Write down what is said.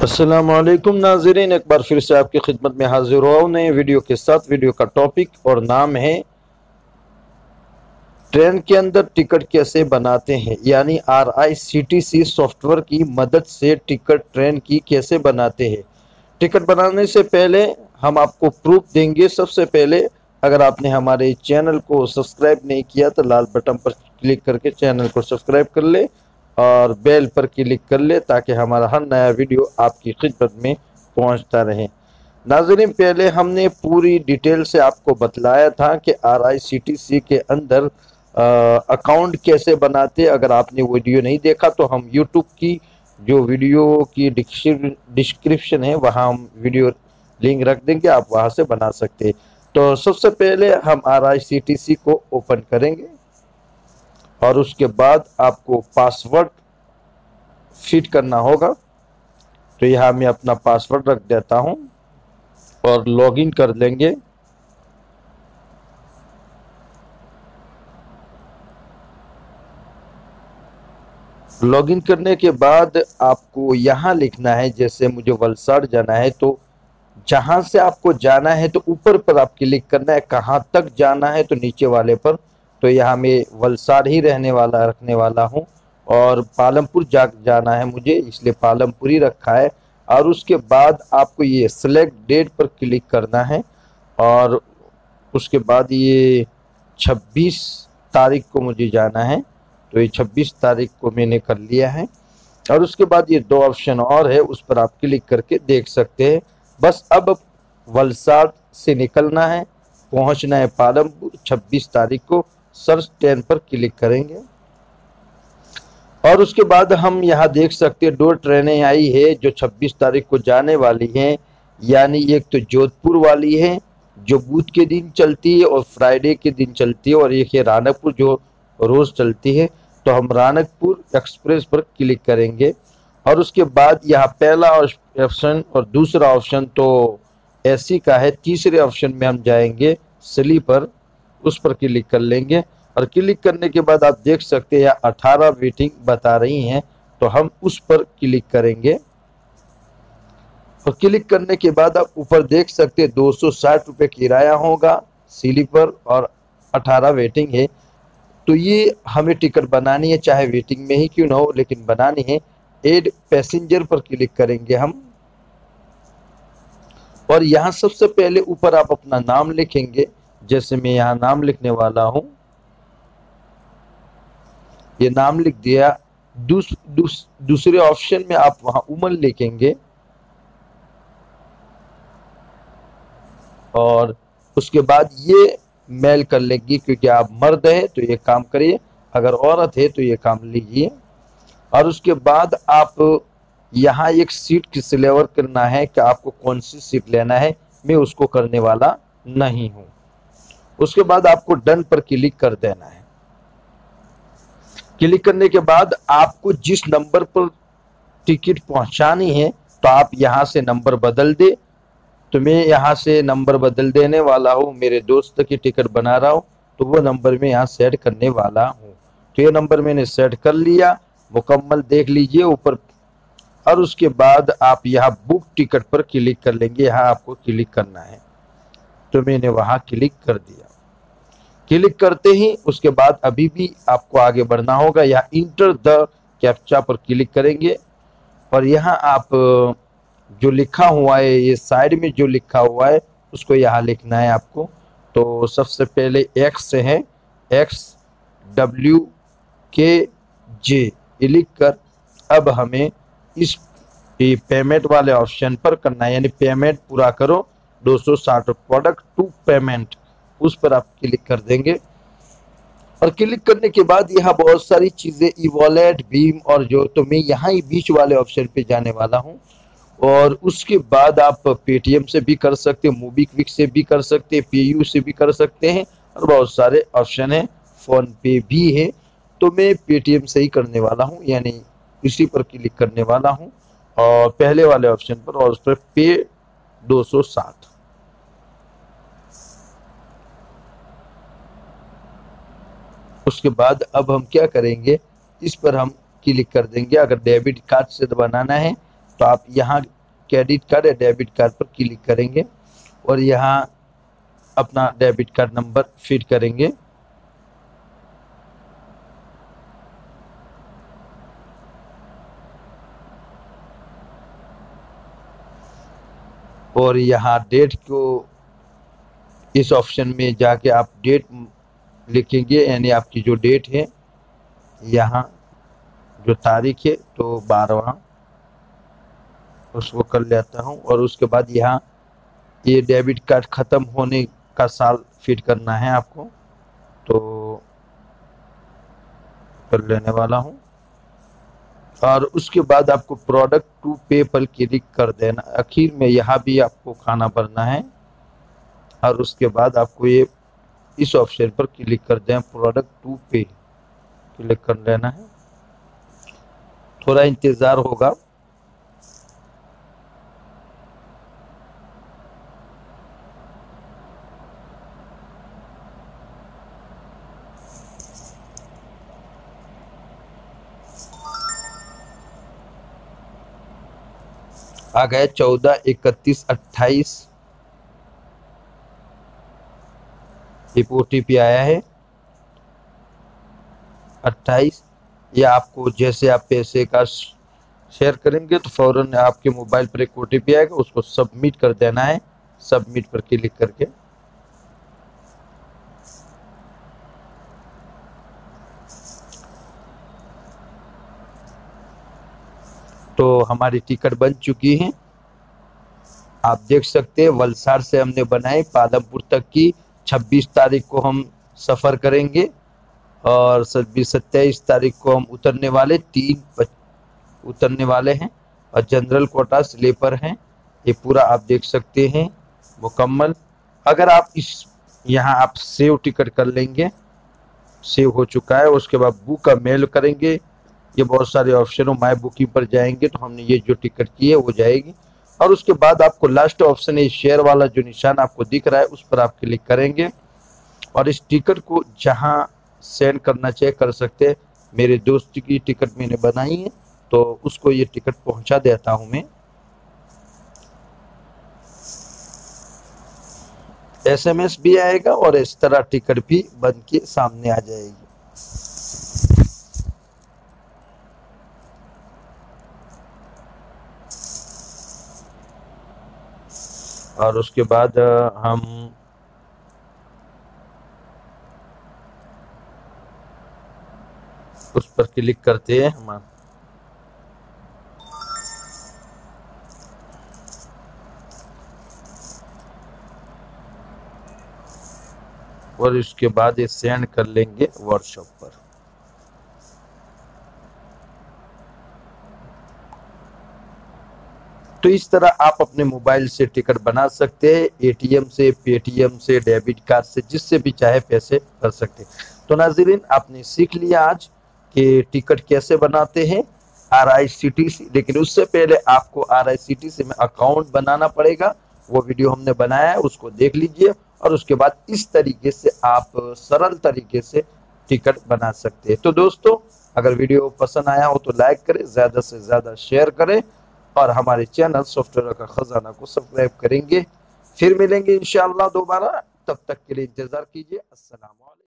अस्सलामुअलैकुम नाज़रीन, एक बार फिर से आपकी खिदमत में हाजिर हुआ हूँ नए वीडियो के साथ। वीडियो का टॉपिक और नाम है ट्रेन के अंदर टिकट कैसे बनाते हैं, यानी RICTC सॉफ्टवेयर की मदद से टिकट ट्रेन की कैसे बनाते हैं। टिकट बनाने से पहले हम आपको प्रूफ देंगे। सबसे पहले अगर आपने हमारे चैनल को सब्सक्राइब नहीं किया तो लाल बटन पर क्लिक करके चैनल को सब्सक्राइब कर ले और बेल पर क्लिक कर ले ताकि हमारा हर नया वीडियो आपकी खिदमत में पहुंचता रहे। नाज़रीन, पहले हमने पूरी डिटेल से आपको बतलाया था कि RICTC के अंदर अकाउंट कैसे बनाते। अगर आपने वीडियो नहीं देखा तो हम यूट्यूब की जो वीडियो की डिस्क्रिप्शन है वहाँ हम वीडियो लिंक रख देंगे, आप वहाँ से बना सकते हैं। तो सबसे पहले हम RICTC को ओपन करेंगे और उसके बाद आपको पासवर्ड फिट करना होगा। तो यहाँ मैं अपना पासवर्ड रख देता हूँ और लॉगिन कर लेंगे। लॉगिन करने के बाद आपको यहाँ लिखना है, जैसे मुझे वलसाड जाना है तो जहाँ से आपको जाना है तो ऊपर पर आप क्लिक करना है, कहाँ तक जाना है तो नीचे वाले पर। तो यहाँ मैं वलसाड ही रखने वाला हूँ और पालमपुर जाना है मुझे, इसलिए पालमपुर ही रखा है। और उसके बाद आपको ये सिलेक्ट डेट पर क्लिक करना है और उसके बाद ये 26 तारीख को मुझे जाना है। तो ये 26 तारीख को मैंने कर लिया है और उसके बाद ये दो ऑप्शन और है, उस पर आप क्लिक करके देख सकते हैं। बस अब वलसाड से निकलना है, पहुंचना है पालमपुर। 26 तारीख को सर्च ट्रेन पर क्लिक करेंगे और उसके बाद हम यहाँ देख सकते हैं 2 ट्रेनें आई है जो 26 तारीख को जाने वाली हैं। यानी एक तो जोधपुर वाली है जो बुध के दिन चलती है और फ्राइडे के दिन चलती है, और एक है रानकपुर जो रोज चलती है। तो हम रानकपुर एक्सप्रेस पर क्लिक करेंगे और उसके बाद यहाँ पहला ऑप्शन और दूसरा ऑप्शन तो AC का है। तीसरे ऑप्शन में हम जाएंगे स्लीपर, उस पर क्लिक कर लेंगे और क्लिक करने के बाद आप देख सकते हैं 18 वेटिंग बता रही हैं, तो हम उस पर क्लिक करेंगे। और क्लिक करने के बाद आप ऊपर देख सकते हैं 260 रुपये किराया होगा स्लीपर और 18 वेटिंग है। तो ये हमें टिकट बनानी है, चाहे वेटिंग में ही क्यों ना हो, लेकिन बनानी है। ऐड पैसेंजर पर क्लिक करेंगे हम और यहाँ सबसे पहले ऊपर आप अपना नाम लिखेंगे। जैसे मैं यहाँ नाम लिखने वाला हूँ, ये नाम लिख दिया। दूसरे ऑप्शन में आप वहाँ उमर लिखेंगे और उसके बाद ये मेल कर लेंगे, क्योंकि आप मर्द है तो ये काम करिए, अगर औरत है तो ये काम लीजिए। और उसके बाद आप यहाँ एक सीट की सिलेक्ट करना है कि आपको कौन सी सीट लेना है, मैं उसको करने वाला नहीं हूँ। उसके बाद आपको डन पर क्लिक कर देना है। क्लिक करने के बाद आपको जिस नंबर पर टिकट पहुंचानी है तो आप यहाँ से नंबर बदल दे। तो मैं यहाँ से नंबर बदल देने वाला हूँ, मेरे दोस्त की टिकट बना रहा हूँ तो वो नंबर में यहाँ सेट करने वाला हूँ। तो ये नंबर मैंने सेट कर लिया, मुकम्मल देख लीजिए ऊपर। और उसके बाद आप यहाँ बुक टिकट पर क्लिक कर लेंगे, यहाँ आपको क्लिक करना है। तो मैंने वहाँ क्लिक कर दिया। क्लिक करते ही उसके बाद अभी भी आपको आगे बढ़ना होगा, यहाँ इंटर द कैप्चा पर क्लिक करेंगे और यहाँ आप जो लिखा हुआ है, ये साइड में जो लिखा हुआ है उसको यहाँ लिखना है आपको। तो सबसे पहले X से है, XWKJ ये लिख कर अब हमें इस पेमेंट वाले ऑप्शन पर करना है, यानी पेमेंट पूरा करो 260 प्रोडक्ट टू पेमेंट, उस पर आप क्लिक कर देंगे। और क्लिक करने के बाद यहाँ बहुत सारी चीज़ें ई वॉलेट, भीम और जो, तो मैं यहाँ ही बीच वाले ऑप्शन पे जाने वाला हूँ। और उसके बाद आप पेटीएम से भी कर सकते हैं, मोबीक्विक से भी कर सकते हैं, PayU से भी कर सकते हैं और बहुत सारे ऑप्शन हैं, फ़ोन पे भी है। तो मैं पेटीएम से ही करने वाला हूँ, यानी इसी पर क्लिक करने वाला हूँ और पहले वाले ऑप्शन पर, और उस पर पे 260। उसके बाद अब हम क्या करेंगे, इस पर हम क्लिक कर देंगे। अगर डेबिट कार्ड से बनाना है तो आप यहाँ क्रेडिट कार्ड या डेबिट कार्ड पर क्लिक करेंगे और यहाँ अपना डेबिट कार्ड नंबर फिट करेंगे। और यहाँ डेट को इस ऑप्शन में जाके आप डेट लिखेंगे, यानी आपकी जो डेट है, यहाँ जो तारीख है तो 12वां उसको कर लेता हूँ। और उसके बाद यहाँ ये डेबिट कार्ड ख़त्म होने का साल फिट करना है आपको, तो कर लेने वाला हूँ। और उसके बाद आपको प्रोडक्ट टू पे पर क्लिक कर देना। आखिर में यहाँ भी आपको खाना भरना है और उसके बाद आपको ये इस ऑप्शन पर क्लिक कर दें, प्रोडक्ट टू पे क्लिक कर लेना है। थोड़ा इंतज़ार होगा। आ गया 14, 31, 28 ये OTP आया है 28। या आपको जैसे आप पैसे का शेयर करेंगे तो फौरन आपके मोबाइल पर एक OTP आएगा, उसको सबमिट कर देना है। सबमिट पर क्लिक करके तो हमारी टिकट बन चुकी है। आप देख सकते हैं वलसाड से हमने बनाई पालमपुर तक की। 26 तारीख को हम सफ़र करेंगे और 27 तारीख को हम उतरने वाले, 3 उतरने वाले हैं और जनरल कोटा स्लीपर हैं। ये पूरा आप देख सकते हैं मुकम्मल। अगर आप इस यहाँ आप सेव टिकट कर लेंगे, सेव हो चुका है। उसके बाद बुक का मेल करेंगे, ये बहुत सारे ऑप्शन हो, माय बुकिंग पर जाएंगे तो हमने ये जो टिकट की है वो जाएगी। और उसके बाद आपको लास्ट ऑप्शन है शेयर वाला जो निशान आपको दिख रहा है उस पर आप क्लिक करेंगे और इस टिकट को जहां सेंड करना चाहिए कर सकते हैं। मेरे दोस्त की टिकट मैंने बनाई है तो उसको ये टिकट पहुंचा देता हूं मैं। SMS भी आएगा और इस तरह टिकट भी बन के सामने आ जाएगी। और उसके बाद हम उस पर क्लिक करते हैं हम। और इसके बाद ये सेंड कर लेंगे व्हाट्सएप पर। तो इस तरह आप अपने मोबाइल से टिकट बना सकते हैं, ATM से, पेटीएम से, डेबिट कार्ड से, जिससे भी चाहे पैसे कर सकते हैं। तो नाज़रीन आपने सीख लिया आज कि टिकट कैसे बनाते हैं RICTC। लेकिन उससे पहले आपको RICTC में अकाउंट बनाना पड़ेगा। वो वीडियो हमने बनाया है, उसको देख लीजिए। और उसके बाद इस तरीके से आप सरल तरीके से टिकट बना सकते हैं। तो दोस्तों अगर वीडियो पसंद आया हो तो लाइक करें, ज़्यादा से ज़्यादा शेयर करें और हमारे चैनल सॉफ्टवेयर का खजाना को सब्सक्राइब करेंगे। फिर मिलेंगे इंशाअल्लाह दोबारा, तब तक के लिए इंतजार कीजिए। अस्सलाम वालेकुम।